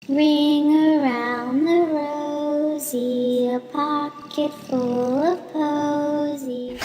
Ring around the rosy, a pocket full of posies.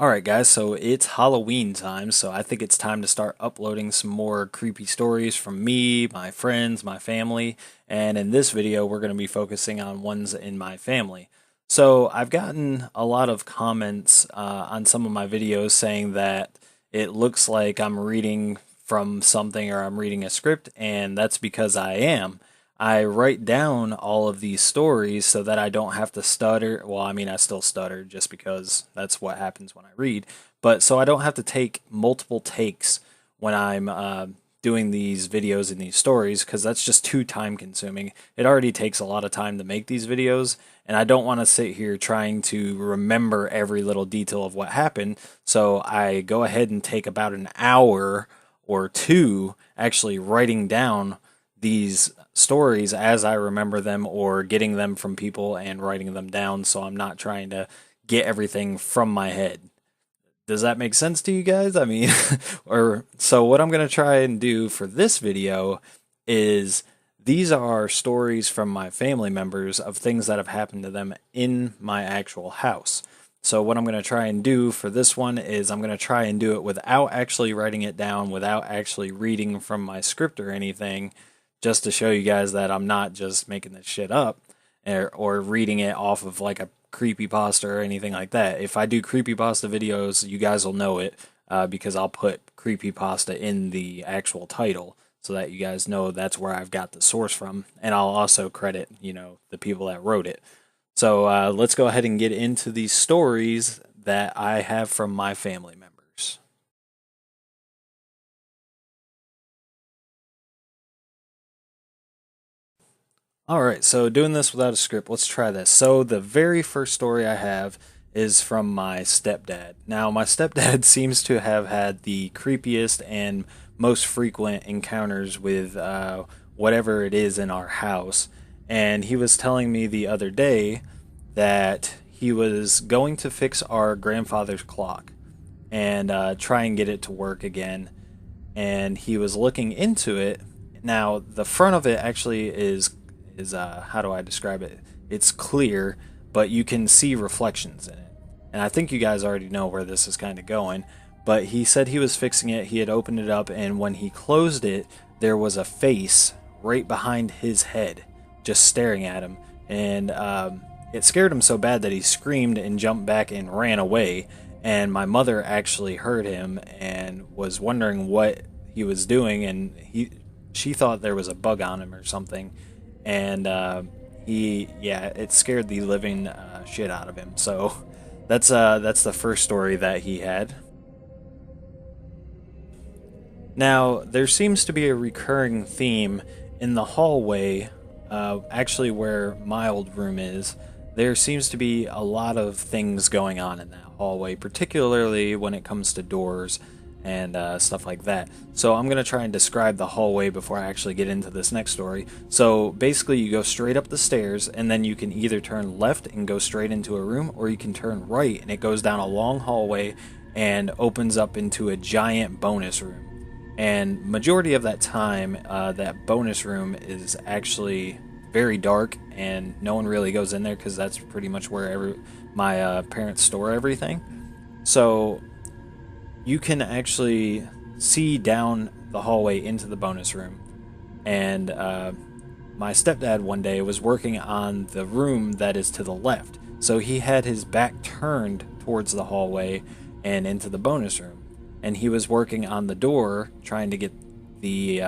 Alright guys, so it's Halloween time, so I think it's time to start uploading some more creepy stories from me, my friends, my family, and in this video we're going to be focusing on ones in my family. So I've gotten a lot of comments on some of my videos saying that it looks like I'm reading from something or I'm reading a script, and that's because I am. I write down all of these stories so that I don't have to stutter. Well, I mean, I still stutter just because that's what happens when I read. But so I don't have to take multiple takes when I'm doing these videos and these stories because that's just too time consuming. It already takes a lot of time to make these videos, and I don't want to sit here trying to remember every little detail of what happened. So I go ahead and take about an hour or two actually writing down these stories as I remember them or getting them from people and writing them down so I'm not trying to get everything from my head. Does that make sense to you guys? I mean, or so what I'm going to try and do for this video is these are stories from my family members of things that have happened to them in my actual house. So what I'm going to try and do for this one is I'm going to try and do it without actually writing it down, without actually reading from my script or anything, just to show you guys that I'm not just making this shit up or reading it off of like a creepypasta or anything like that. If I do creepypasta videos, you guys will know it because I'll put creepypasta in the actual title so that you guys know that's where I've got the source from. And I'll also credit, the people that wrote it. So let's go ahead and get into these stories that I have from my family members. All right, so doing this without a script, let's try this. So the very first story I have is from my stepdad. Now, my stepdad seems to have had the creepiest and most frequent encounters with whatever it is in our house. And he was telling me the other day that he was going to fix our grandfather's clock and try and get it to work again. And he was looking into it. Now, the front of it actually is how do I describe it? It's clear, but you can see reflections in it. And I think you guys already know where this is kind of going. But he said he was fixing it. He had opened it up, and when he closed it, there was a face right behind his head, just staring at him. And it scared him so bad that he screamed and jumped back and ran away. And my mother actually heard him and was wondering what he was doing, and she thought there was a bug on him or something, and it scared the living shit out of him. So that's the first story that he had. Now there seems to be a recurring theme in the hallway, actually where my old room is. There seems to be a lot of things going on in that hallway, particularly when it comes to doors and stuff like that. So I'm going to try and describe the hallway before I actually get into this next story. So basically you go straight up the stairs, and then you can either turn left and go straight into a room, or you can turn right and it goes down a long hallway and opens up into a giant bonus room. And majority of that time, that bonus room is actually very dark and no one really goes in there because that's pretty much where my parents store everything. So you can actually see down the hallway into the bonus room. And my stepdad one day was working on the room that is to the left. So he had his back turned towards the hallway and into the bonus room. And he was working on the door, trying to get the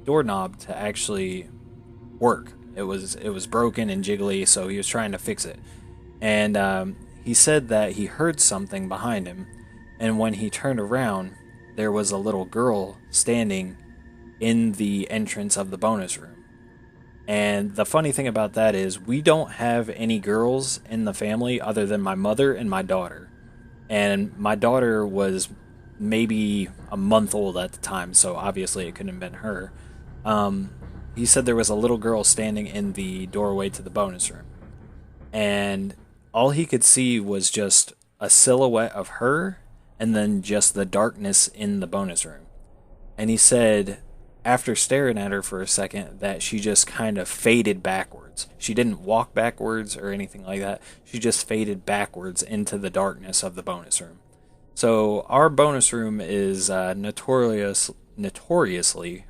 doorknob to actually work. It was broken and jiggly, so he was trying to fix it. And he said that he heard something behind him, and when he turned around, there was a little girl standing in the entrance of the bonus room. And the funny thing about that is we don't have any girls in the family other than my mother and my daughter. And my daughter was maybe a month old at the time, so obviously it couldn't have been her. He said there was a little girl standing in the doorway to the bonus room. And all he could see was just a silhouette of her and then just the darkness in the bonus room. And he said after staring at her for a second, that she just kind of faded backwards. She didn't walk backwards or anything like that. She just faded backwards into the darkness of the bonus room. So our bonus room is notoriously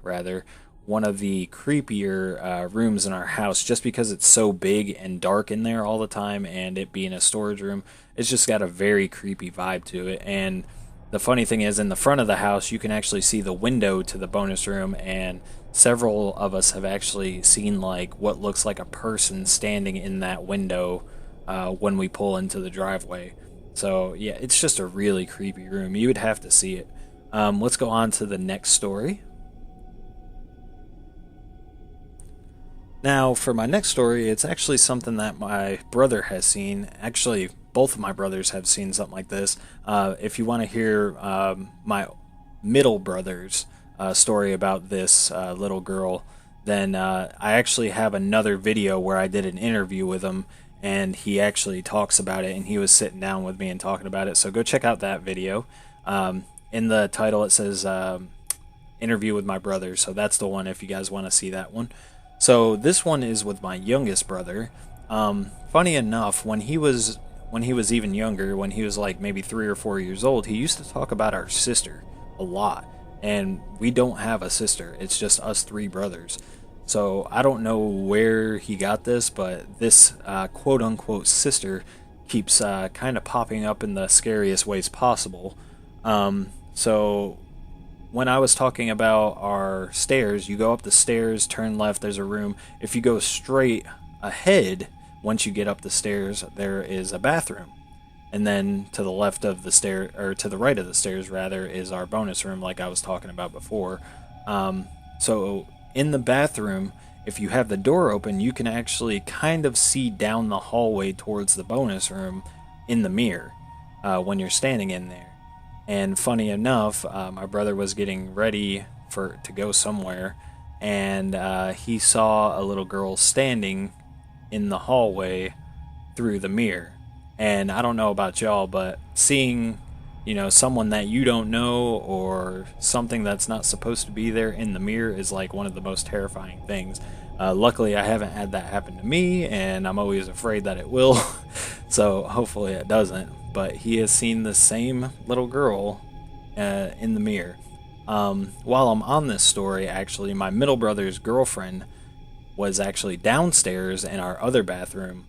rather one of the creepier rooms in our house, just because it's so big and dark in there all the time, and it being a storage room, it's just got a very creepy vibe to it. And the funny thing is, in the front of the house, you can actually see the window to the bonus room, and several of us have actually seen like what looks like a person standing in that window when we pull into the driveway. So yeah, it's just a really creepy room. You would have to see it. Let's go on to the next story. Now, for my next story, it's actually something that my brother has seen. Actually, both of my brothers have seen something like this. If you want to hear my middle brother's story about this little girl, then I actually have another video where I did an interview with him, and he actually talks about it, and he was sitting down with me and talking about it. So go check out that video. In the title, it says interview with my brother, so that's the one if you guys want to see that one. So this one is with my youngest brother. Funny enough, when he was even younger, when he was like maybe 3 or 4 years old, he used to talk about our sister a lot. And we don't have a sister; it's just us three brothers. So I don't know where he got this, but this quote unquote sister keeps kind of popping up in the scariest ways possible. So when I was talking about our stairs, you go up the stairs, turn left, there's a room. If you go straight ahead, once you get up the stairs, there is a bathroom. And then to the left of the stair, or to the right of the stairs rather, is our bonus room like I was talking about before. So in the bathroom, if you have the door open, you can actually kind of see down the hallway towards the bonus room in the mirror when you're standing in there. And funny enough, my brother was getting ready to go somewhere, and he saw a little girl standing in the hallway through the mirror. And I don't know about y'all, but seeing, someone that you don't know or something that's not supposed to be there in the mirror is like one of the most terrifying things. Luckily, I haven't had that happen to me, and I'm always afraid that it will. So hopefully it doesn't. But he has seen the same little girl in the mirror. While I'm on this story, actually, my middle brother's girlfriend was actually downstairs in our other bathroom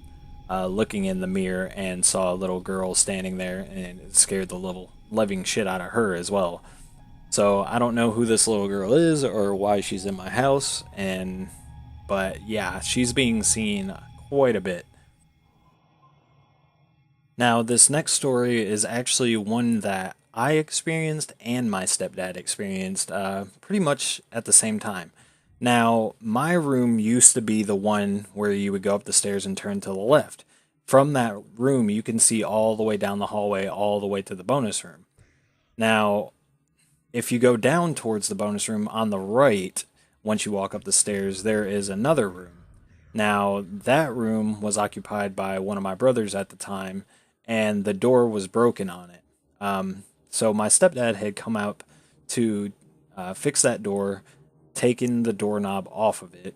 looking in the mirror and saw a little girl standing there, and it scared the living shit out of her as well. So I don't know who this little girl is or why she's in my house, but yeah, she's being seen quite a bit. Now, this next story is actually one that I experienced and my stepdad experienced pretty much at the same time. Now, my room used to be the one where you would go up the stairs and turn to the left. From that room, you can see all the way down the hallway, all the way to the bonus room. Now, if you go down towards the bonus room on the right, once you walk up the stairs, there is another room. Now, that room was occupied by one of my brothers at the time, and the door was broken on it. So my stepdad had come out to fix that door, taken the doorknob off of it,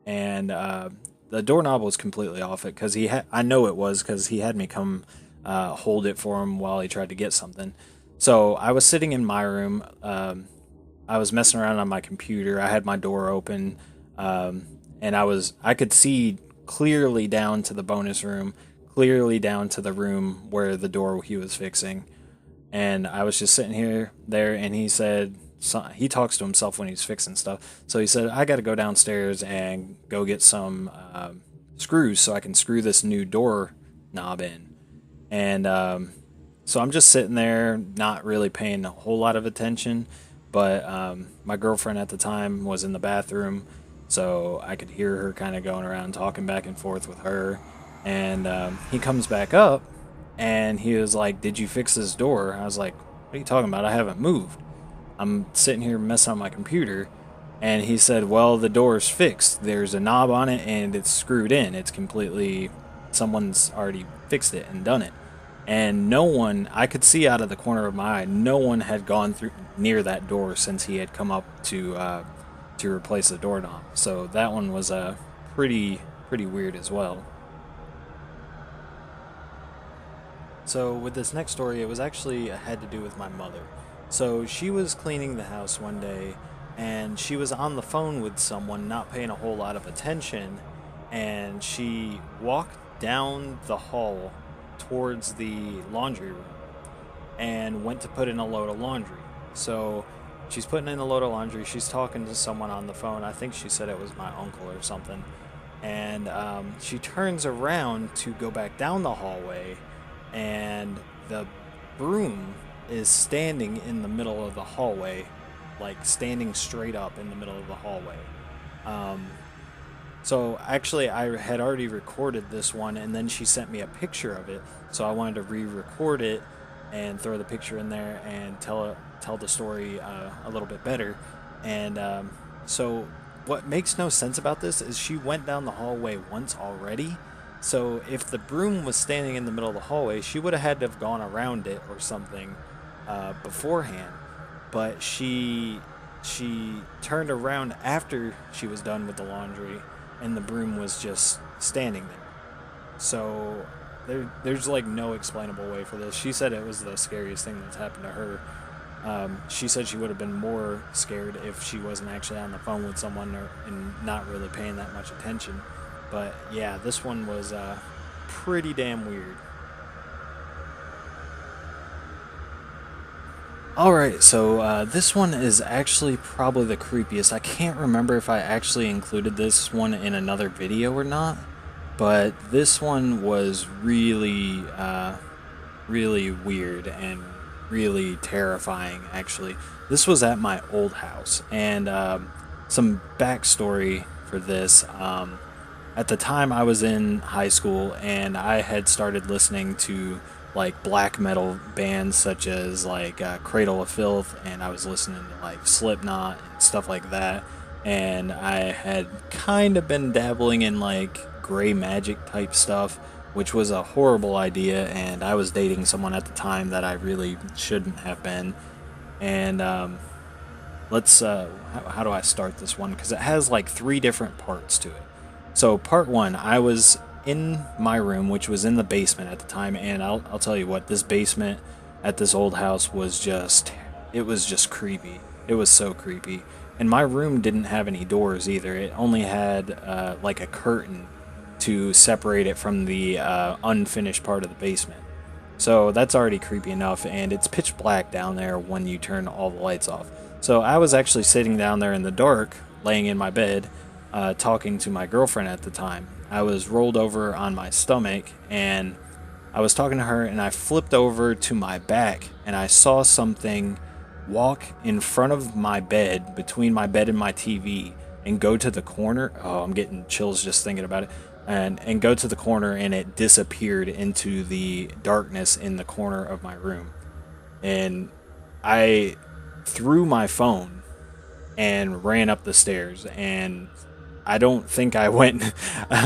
and the doorknob was completely off it because I know it was because he had me come hold it for him while he tried to get something. So I was sitting in my room. I was messing around on my computer. I had my door open, and I could see clearly down to the bonus room, clearly down to the room where the door he was fixing. And I was just sitting there, and he said, he talks to himself when he's fixing stuff. So he said, I got to go downstairs and go get some screws so I can screw this new door knob in. And so I'm just sitting there, not really paying a whole lot of attention. But my girlfriend at the time was in the bathroom, so I could hear her kind of going around talking back and forth with her. And he comes back up, and he was like, did you fix this door? I was like, what are you talking about? I haven't moved. I'm sitting here messing on my computer. And he said, well, the door's fixed. There's a knob on it, and it's screwed in. It's completely, someone's already fixed it and done it. And no one, I could see out of the corner of my eye, no one had gone through near that door since he had come up to to replace the doorknob. So that one was pretty weird as well. So with this next story, it was actually had to do with my mother. So she was cleaning the house one day, and she was on the phone with someone, not paying a whole lot of attention, and she walked down the hall towards the laundry room and went to put in a load of laundry. So she's putting in a load of laundry. She's talking to someone on the phone. I think she said it was my uncle or something. And she turns around to go back down the hallway, and the broom is standing in the middle of the hallway, like standing straight up in the middle of the hallway. Um, so actually, I had already recorded this one, and then she sent me a picture of it. So I wanted to re-record it and throw the picture in there and tell the story a little bit better. And so what makes no sense about this is she went down the hallway once already. So if the broom was standing in the middle of the hallway, she would have had to have gone around it or something beforehand. But she turned around after she was done with the laundry, and the broom was just standing there. So there's like no explainable way for this. She said it was the scariest thing that's happened to her. She said she would have been more scared if she wasn't actually on the phone with someone and not really paying that much attention. But yeah, this one was pretty damn weird. Alright, so this one is actually probably the creepiest. I can't remember if I actually included this one in another video or not, but this one was really weird and really terrifying, actually. This was at my old house, and some backstory for this. At the time, I was in high school, and I had started listening to like black metal bands such as like Cradle of Filth, and I was listening to like Slipknot and stuff like that. And I had kind of been dabbling in like gray magic type stuff, which was a horrible idea. And I was dating someone at the time that I really shouldn't have been. And let's how do I start this one? Because it has like three different parts to it. So part one, I was in my room, which was in the basement at the time, and I'll tell you what, this basement at this old house was just creepy. It was so creepy. And my room didn't have any doors either. It only had like a curtain to separate it from the unfinished part of the basement. So that's already creepy enough, and it's pitch black down there when you turn all the lights off. So I was actually sitting down there in the dark, laying in my bed, talking to my girlfriend at the time. I was rolled over on my stomach, and I was talking to her, and I flipped over to my back, and I saw something walk in front of my bed, between my bed and my TV, and go to the corner. Oh, I'm getting chills just thinking about it. And go to the corner, and it disappeared into the darkness in the corner of my room. And I threw my phone and ran up the stairs, and I don't think I went.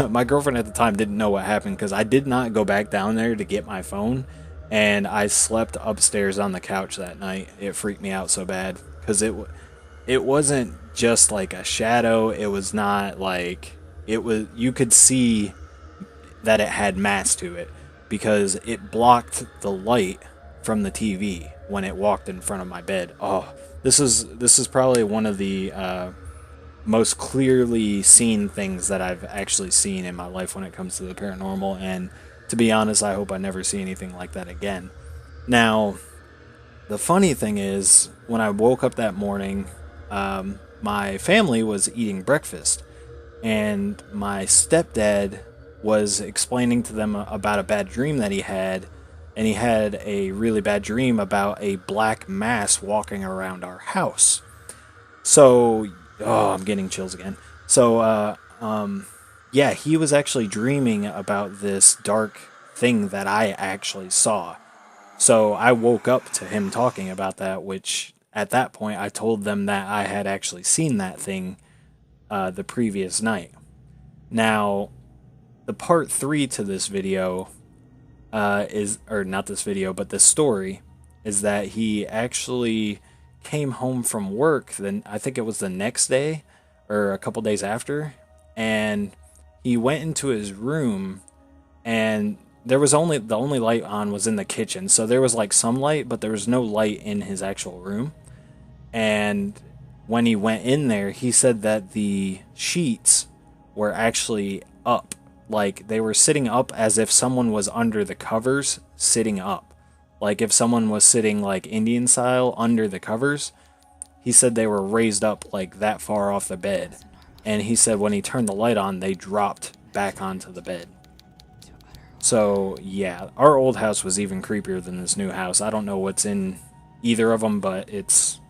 My girlfriend at the time didn't know what happened because I did not go back down there to get my phone, and I slept upstairs on the couch that night. It freaked me out so bad because it wasn't just like a shadow. It was not like it was. You could see that it had mass to it because it blocked the light from the TV when it walked in front of my bed. Oh, this is probably one of the most clearly seen things that I've actually seen in my life when it comes to the paranormal, and to be honest, I hope I never see anything like that again. Now, the funny thing is, when I woke up that morning, my family was eating breakfast, and my stepdad was explaining to them about a bad dream that he had, and he had a really bad dream about a black mass walking around our house. So, oh, I'm getting chills again. So, yeah, he was actually dreaming about this dark thing that I actually saw. So I woke up to him talking about that, which at that point I told them that I had actually seen that thing the previous night. Now, the part three to this video or not this video, but this story, is that he actually came home from work. Then I think it was the next day, or a couple days after, and he went into his room, and there was only the only light on was in the kitchen. So there was like some light, but there was no light in his actual room. And when he went in there, he said that the sheets were actually up. Like they were sitting up as if someone was under the covers sitting up. Like if someone was sitting like Indian style under the covers, he said they were raised up like that far off the bed. And he said when he turned the light on, they dropped back onto the bed. So yeah, our old house was even creepier than this new house. I don't know what's in either of them, but it's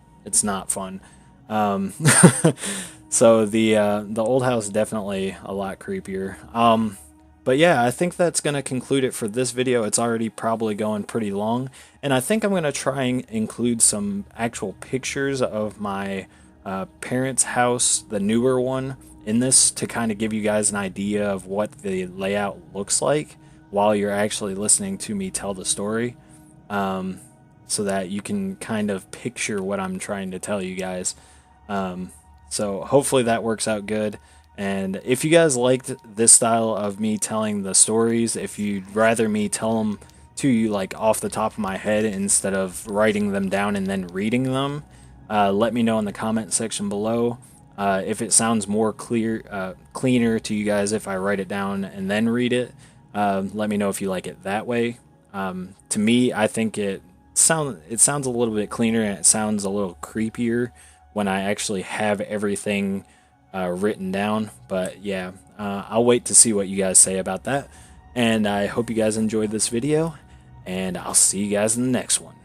not fun. Um, so the old house definitely a lot creepier. But yeah, I think that's gonna conclude it for this video. It's already probably going pretty long, and I think I'm gonna try and include some actual pictures of my parents' house, the newer one, in this to kind of give you guys an idea of what the layout looks like while you're actually listening to me tell the story, so that you can kind of picture what I'm trying to tell you guys. So hopefully that works out good. And if you guys liked this style of me telling the stories, if you'd rather me tell them to you like off the top of my head instead of writing them down and then reading them, let me know in the comment section below. If it sounds more cleaner to you guys if I write it down and then read it, let me know if you like it that way. To me, I think it sounds a little bit cleaner, and it sounds a little creepier when I actually have everything written down. But yeah, I'll wait to see what you guys say about that. And I hope you guys enjoyed this video, and I'll see you guys in the next one.